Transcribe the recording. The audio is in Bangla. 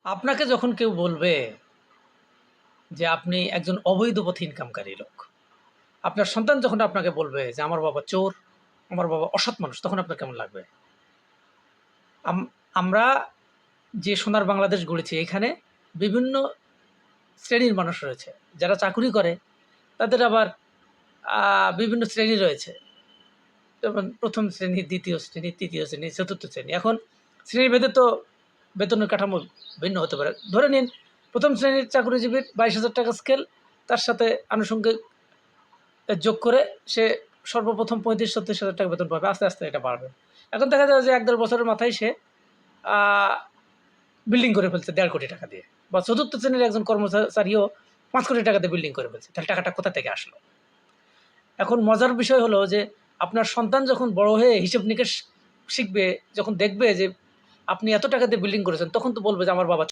আপনাকে যখন কেউ বলবে যে আপনি একজন অবৈধ পথে ইনকামকারী লোক, আপনার সন্তান যখন আপনাকে বলবে যে আমার বাবা চোর, আমার বাবা অসৎ মানুষ, তখন আপনার কেমন লাগবে? আম আমরা যে সোনার বাংলাদেশ গড়েছি এখানে বিভিন্ন শ্রেণীর মানুষ রয়েছে। যারা চাকুরি করে তাদের আবার বিভিন্ন শ্রেণী রয়েছে। যেমন ১ম শ্রেণী, ২য় শ্রেণী, ৩য় শ্রেণী, ৪র্থ শ্রেণী। এখন শ্রেণীভেদে তো বেতনের কাঠামো ভিন্ন হতে পারে। ধরে নিন ১ম শ্রেণীর চাকরিজীবীর ৳২২,০০০ স্কেল, তার সাথে আনুষঙ্গিক যোগ করে সে সর্বপ্রথম ৩৫,০০০-৩৬,০০০ বেতন পাবে। আস্তে, আস্তে এটা বাড়বে। এখন দেখা যায় যে ১-১.৫ বছরের মাথায় সে আ বিল্ডিং করে ফেলছে ৳১.৫ কোটি দিয়ে। বা ৪র্থ শ্রেণীর একজন কর্মচারীও ৳৫,০০,০০,০০০ দিয়ে বিল্ডিং করে ফেলছে। তাহলে টাকাটা কোথা থেকে আসলো? এখন মজার বিষয় হলো যে আপনার সন্তান যখন বড় হয়ে হিসেব নিকেশ শিখবে, যখন দেখবে যে আপনি এত টাকা দিয়ে বিল্ডিং করেছেন, তখন তো বলবে যে আমার বাবা